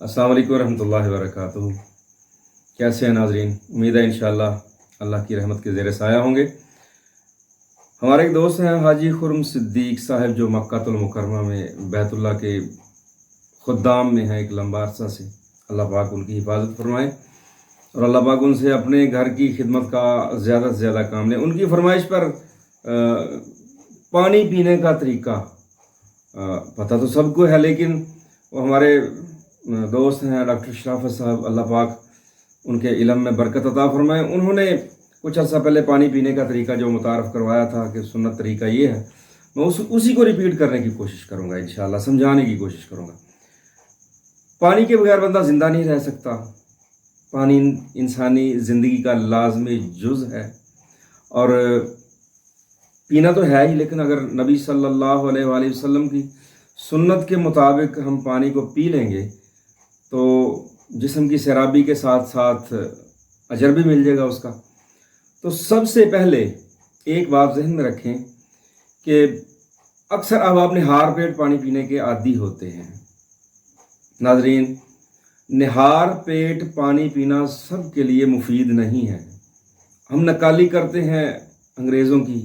अस्सलाम वालेकुम रहमतुल्लाहि व बरकातुहू। कैसे हैं नाजरीन? उम्मीद है इंशाअल्लाह अल्लाह की रहमत के ज़ेर साया होंगे। हमारे एक दोस्त हैं हाजी खुर्रम सिद्दीक साहब, जो मक्कातुल मुकर्रमा में बैतुल्लाह के खुद्दाम में हैं एक लंबा अरसा से। अल्लाह पाक उनकी हिफाजत फरमाए और अल्लाह पाक उनसे अपने घर की खिदमत का ज़्यादा से ज़्यादा काम लें। उनकी फरमाइश पर पानी पीने का तरीका पता तो सबको है, लेकिन वो हमारे दोस्त हैं डॉक्टर शराफत साहब, अल्लाह पाक उनके इल्म में बरकत अता फरमाए। उन्होंने कुछ अर्सा पहले पानी पीने का तरीका जो मुतारफ़ करवाया था कि सुन्नत तरीका ये है, मैं उसी को रिपीट करने की कोशिश करूँगा, इंशाअल्लाह समझाने की कोशिश करूँगा। पानी के बगैर बंदा ज़िंदा नहीं रह सकता। पानी इंसानी ज़िंदगी का लाजमी जुज़ है और पीना तो है ही, लेकिन अगर नबी सल्लल्लाहु अलैहि वसल्लम की सुन्नत के मुताबिक हम पानी को पी लेंगे तो जिस्म की सैराबी के साथ साथ अजर भी मिल जाएगा उसका। तो सबसे पहले एक बात जहन में रखें कि अक्सर अब आप निहार पेट पानी पीने के आदी होते हैं। नाजरीन, निहार पेट पानी पीना सब के लिए मुफीद नहीं है। हम नकाली करते हैं अंग्रेज़ों की,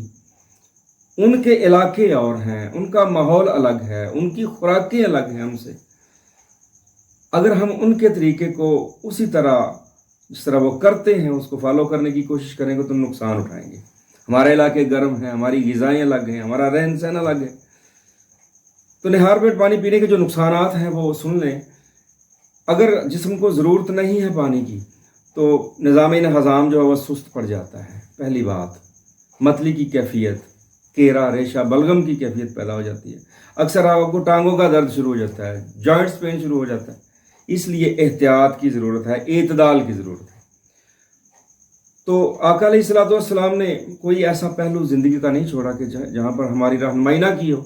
उनके इलाके और हैं, उनका माहौल अलग है, उनकी खुराकें अलग हैं हमसे। अगर हम उनके तरीके को उसी तरह जिस तरह वो करते हैं उसको फॉलो करने की कोशिश करेंगे तो नुकसान उठाएंगे। हमारे इलाके गर्म हैं, हमारी ग़िज़ाएँ अलग हैं, हमारा रहन सहन अलग है। तो निहार पेट पानी पीने के जो नुकसानात हैं वो सुन लें। अगर जिस्म को ज़रूरत नहीं है पानी की तो निज़ाम हज़ाम जो है वह सुस्त पड़ जाता है। पहली बात, मतली की कैफियत, केरा रेशा बलगम की कैफियत पैदा हो जाती है। अक्सर आपको टांगों का दर्द शुरू हो जाता है, जॉइंट्स पेन शुरू हो जाता है। इसलिए एहतियात की ज़रूरत है, एतदाल की ज़रूरत है। तो आका अलैहिस्सलाम ने कोई ऐसा पहलू ज़िंदगी का नहीं छोड़ा कि जहाँ पर हमारी रहनुमाई ना की हो।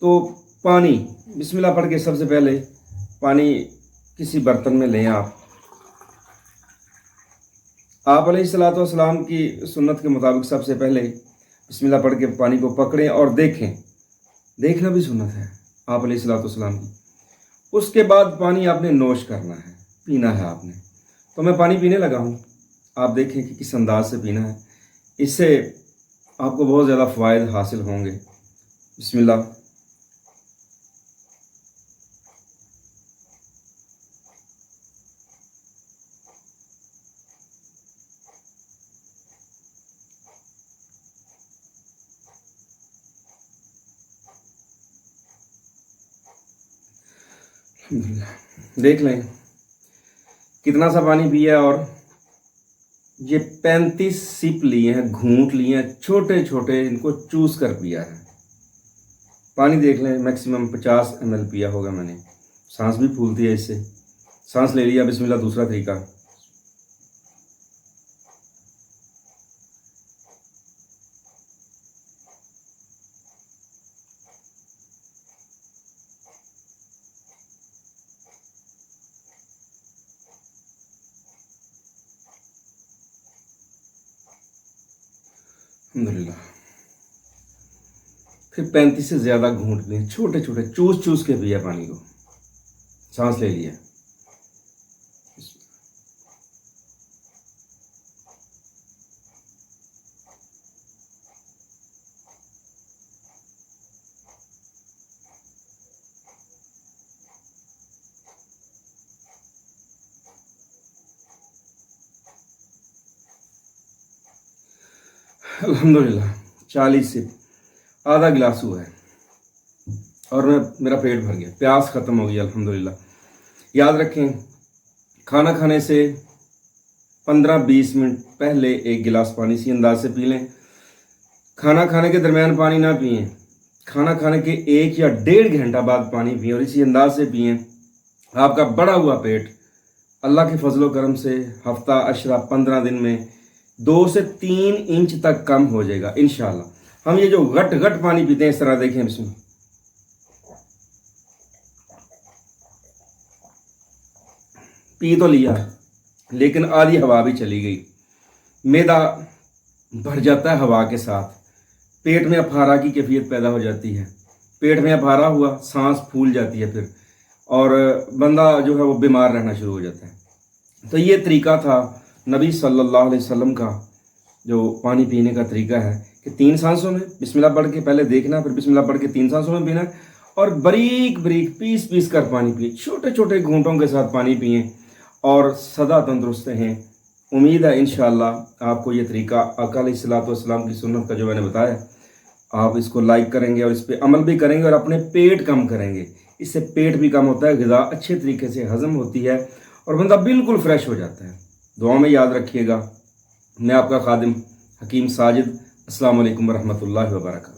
तो पानी बिस्मिल्लाह पढ़ के सबसे पहले पानी किसी बर्तन में लें। आप अलैहिस्सलाम की सुन्नत के मुताबिक सबसे पहले बिस्मिल्लाह पढ़ के पानी को पकड़ें और देखें। देखना भी सुन्नत है आप अलैहिस्सलाम की। उसके बाद पानी आपने नोश करना है, पीना है आपने। तो मैं पानी पीने लगा हूँ, आप देखें कि किस अंदाज से पीना है। इससे आपको बहुत ज़्यादा फ़वाइद हासिल होंगे। बिस्मिल्लाह। देख लें कितना सा पानी पिया, और ये 35 सिप लिए हैं, घूंट लिए हैं, छोटे छोटे, इनको चूस कर पिया है। पानी देख लें, मैक्सिमम 50 ml पिया होगा मैंने। सांस भी फूलती है इससे। सांस ले लिया, बिस्मिल्लाह। दूसरा तरीका, अल्हम्दुलिल्लाह। फिर 35 से ज़्यादा घूंट लिए, छोटे छोटे चूस चूस के पिया पानी को। सांस ले लिया। अल्हम्दुलिल्लाह 40 से आधा गिलास हुआ है और मेरा पेट भर गया, प्यास ख़त्म हो गई अल्हम्दुलिल्लाह। याद रखें, खाना खाने से 15-20 मिनट पहले एक गिलास पानी इसी अंदाज से पी लें। खाना खाने के दरमियान पानी ना पिएं, खाना खाने के 1 या 1.5 घंटा बाद पानी पिएं और इसी अंदाज से पिएं। आपका बढ़ा हुआ पेट अल्लाह के फजलो करम से हफ्ता अशरा 15 दिन में 2 से 3 इंच तक कम हो जाएगा इंशाअल्लाह। हम ये जो घट घट पानी पीते हैं इस तरह देखें, इसमें पी तो लिया लेकिन आधी हवा भी चली गई, मैदा भर जाता है हवा के साथ, पेट में अफारा की कैफियत पैदा हो जाती है। पेट में अफारा हुआ, सांस फूल जाती है, फिर اور بندہ جو ہے وہ بیمار رہنا شروع ہو جاتا ہے۔ تو یہ طریقہ تھا نبی صلی اللہ علیہ وسلم کا، جو پانی پینے کا طریقہ ہے کہ 3 سانسوں میں بسم اللہ پڑھ کے پہلے دیکھنا، پھر بسم اللہ پڑھ کے 3 سانسوں میں پینا، اور بریک بریک پیس پیس کر پانی پئیں، چھوٹے چھوٹے گھونٹوں کے ساتھ پانی پئیں اور سدا تندرست ہیں۔ امید ہے انشاءاللہ آپ کو یہ طریقہ آقا علیہ الصلوۃ والسلام کی سنت کا جو میں نے بتایا، آپ اس کو لائک کریں گے اور اس پہ عمل بھی کریں گے اور اپنے پیٹ کم کریں گے۔ اس سے پیٹ بھی کم ہوتا ہے، غذا اچھے طریقے سے ہضم ہوتی ہے اور بندہ بالکل فریش ہو جاتا ہے۔ دعا میں یاد رکھیے گا۔ میں آپ کا خادم حکیم ساجد، السلام علیکم ورحمۃ اللہ وبرکاتہ۔